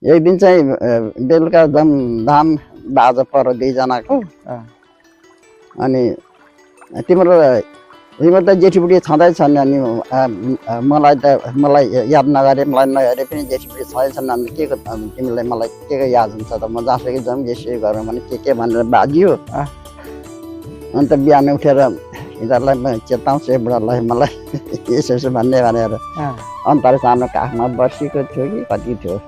एक दिन चाहिँ बेलुका धमधाम बाजा पऱ्यो दुईजनाको। अनि तिम्रो त जेठीबुढी छँदैछन् अनि मलाई याद नगरे मलाई नगरे पनि जेठीबुढी छँदैछन् अनि के तिमीलाई मलाई के याद हुन्छ त म जहाँसुकै जाउँ यसरी गरौँ भने के भनेर बाजियो। अन्त बिहान उठेर यिनीहरूलाई म चेताउँछु बुढालाई मलाई यसो भन्ने भनेर अन्तर सानो काखमा बसेको थियो कि कति थियो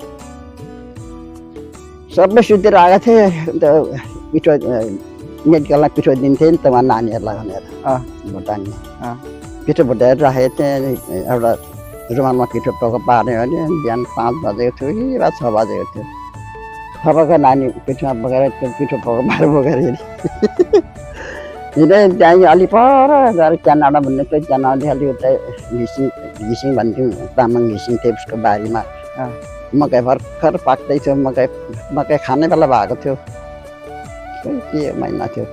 सबै सुतेर आएको थिएँ। अन्त पिठो मेडिकलमा पिठो दिन्थेँ नि त उहाँ नानीहरूलाई भनेर भुटानी पिठो भुटाएर राखेको थिएँ। एउटा रुमालमा पिठो टोको पार्ने भने बिहान 5 बजेको थियो कि 6 बजेको थियो। थपक्क नानी पिठोमा बोकेर त्यो पिठो टोको पारेर बोकेर हिँडेँ। त्यहाँ अलि पर गएर क्यानाडा भन्ने थियो। क्यानाडादेखि अलि उता घिसिङ भन्थ्यौँ तामाङ घिसिङ थियो उसको बारीमा मकै भर्खर पाक्दैथ्यो। मकै खाने बेला भएको थियो के महिना थियो।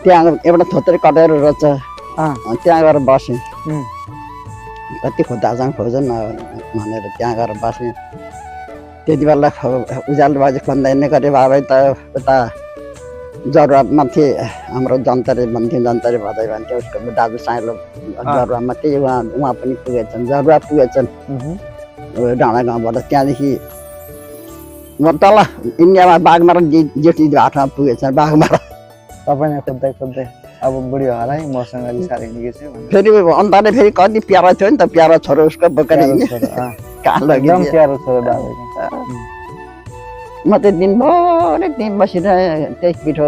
त्यहाँ एउटा थोत्रे कटेर रहेछ त्यहाँ गएर बसेँ। कति खोज्दासँग खोजन भनेर त्यहाँ गएर बसेँ। त्यति बेला उज्यालो बाजे खन्दैन गरे बाबा त उता जरुवामा थिए हाम्रो जन्तरे भन्थ्यो जन्तरे भदै भन्थ्यो उसको दाजु साइलो जरुवामा त्यही उहाँ पनि पुगेछन् जरुवा पुगेछन् डाँडा गाउँबाट। त्यहाँदेखि म तल इन्डियामा बाघमारा जेठी घाटमा पुगेछन् बाघमारा। तपाईँ खोज्दै खोज्दै अब बुढी हराइ मसँग अलि साह्रै निकै फेरि अन्त फेरि कति प्यारो थियो नि त प्यारो छोरो उसको बोकेर हिँड्ने कहाँ लग्यो प्यारो छोरो बाबा। म त दिनभरि त्यहीँ बसिरहेँ। त्यही पिठो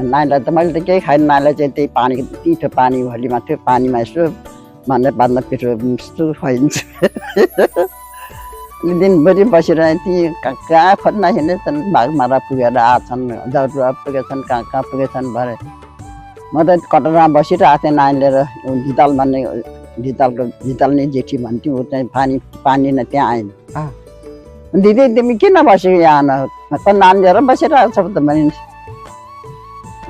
नानीलाई त मैले त केही खाएँ नानीलाई चाहिँ त्यही पानी तिठो पानी भलिमा थियो पानीमा यसो भनेर बाँध्दा पिठो यस्तो खुवाइन्छ। दिनभरि बसिरहेँ ती कहाँ खोज्न हिँडेछन् बाघमारा पुगेर आएछन् जरुवा पुगेछन् कहाँ पुगेछन् भरे। म त कटरमा बसिरहेको थिएँ नानी लिएर धिताल भन्ने धिताल नै जेठी भन्थ्यौँ ऊ चाहिँ पानी नै त्यहाँ आइन्। दिदी तिमी किन बसेको यहाँ नानी लिएर बसिरहेको छ त बहिनी।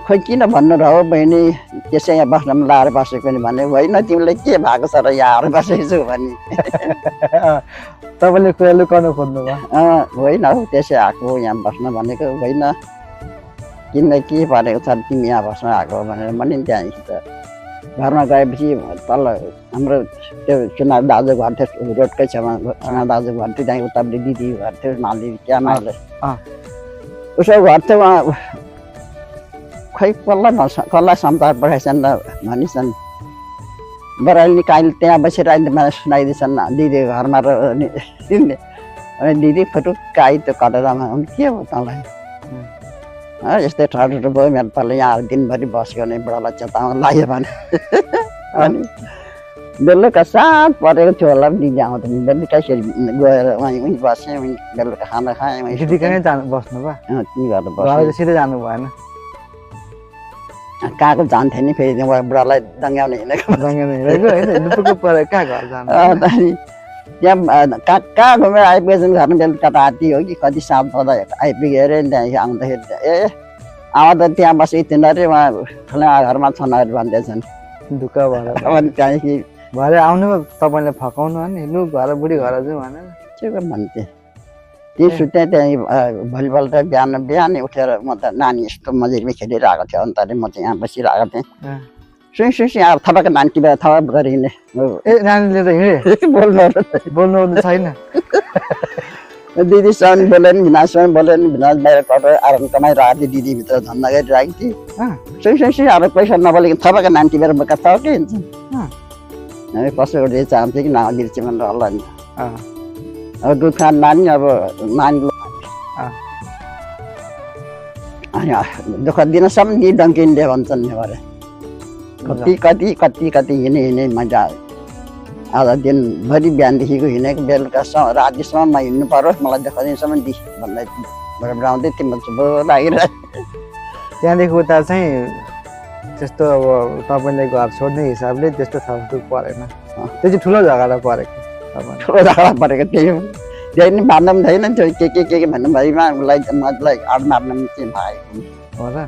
खोइ किन भन्नु र हो बहिनी त्यसै यहाँ बस्नमा लाएर बसेको नि भने होइन तिमीलाई के भएको छ र यहाँ आएर बसेको छु भने। तपाईँले कुरा लुकाउनु खोज्नु भयो? होइन हौ त्यसै आएको यहाँ बस्न भनेको होइन किन के परेको छ तिमी यहाँ बस्न आएको भनेर भने त्यहाँदेखि त घरमा गएपछि तल हाम्रो त्यो सुना दाजु घर थियो रोडकै छेउमा सुना दाजु घर थियो त्यहाँ उतापट्टि दिदी घर थियो माली क्या माले उसको घर थियो उहाँ खै कसलाई समाचार पठाइछन् र भनिछन् बराइली काहीँ त्यहाँ बसेर मलाई सुनाइदिन्छन् दिदी घरमा अनि दिदी फुटुक्क आइ त्यो कटरामा के हो तँलाई यस्तै ठुलो भयो मेरो तल यहाँ दिनभरि बस्यो भने बुढालाई चेताउन लाग्यो भने। अनि बेलुका साँझ परेको थियो होला दिदी आउँदा बेलुका यसरी गएर उहीँ बसेँ उहीँ बेलुका खाना खाएँ सिधै कहीँ जानु बस्नु भयो? के गरेर बस्यो सिधै जानु भएन? कहाँको जान्थेँ नि फेरि बुढालाई दङ्ग्याउने हिँडेको त्यहाँ कहाँ घुमेर आइपुगेछन् घरमा बेलुका त आती हो कि कति साँझ पर्दा आइपुग्यो अरे त्यहाँदेखि आउँदाखेरि ए आमा त त्यहाँ बसेको थिएन अरे उहाँ ठुलो घरमा छन् अरे भन्दैछन् दुःख भएर। अनि त्यहाँदेखि भरे आउनु तपाईँले फकाउनु भने लु घर बुढी घर जाउँ भनेर के भन्थे त्यही सुतेँ। त्यहीँ भलिबल त बिहानै उठेर म त नानी यस्तो मजिरमा खेलिरहेको थियो अन्त म चाहिँ यहाँ बसिरहेको थिएँ सुई यहाँ थपक्क नानी टिपेर थप गरी हिँडेँ। ए नानीले त हिँडे बोल्नु छैन? दिदीसँग बोलेन भिनासँग बोलेन भिनाज बाहिर कटेर आराम कमाइरहेको थिएँ दिदीभित्र धन्दा गरिरहेको थिएँ सुई अब पैसा नबोलेको थपक्क नानी टिपेर बोका थपक्कै हिँड्छ। कसो उठे चाहन्थ्यो कि नानी बिर्से भनेर हल्ला नि अब दुध खान नानी अब नानी दुःख दिनसम्म नि डङ्किन्डे भन्छन् नि अरे कति हिँडेँ मैले आज दिनभरि बिहानदेखिको हिँडेको बेलुकासम्म रातिसम्म म हिँड्नु पर्यो मलाई दुःख दिनसम्म दि भन्दै बुढाउँदै तिम्रो चुबो लागिरहेको। त्यहाँदेखि उता चाहिँ त्यस्तो अब तपाईँले घर छोड्ने हिसाबले त्यस्तो ठाउँ परेन? त्यो चाहिँ ठुलो झगडा परेको? ठुलो झगडा परेको त्यही नि मार्न पनि छैन त्यो के भन्नु भएमा उसलाई मलाई आड मार्न पनि चाहिँ भएको हो र?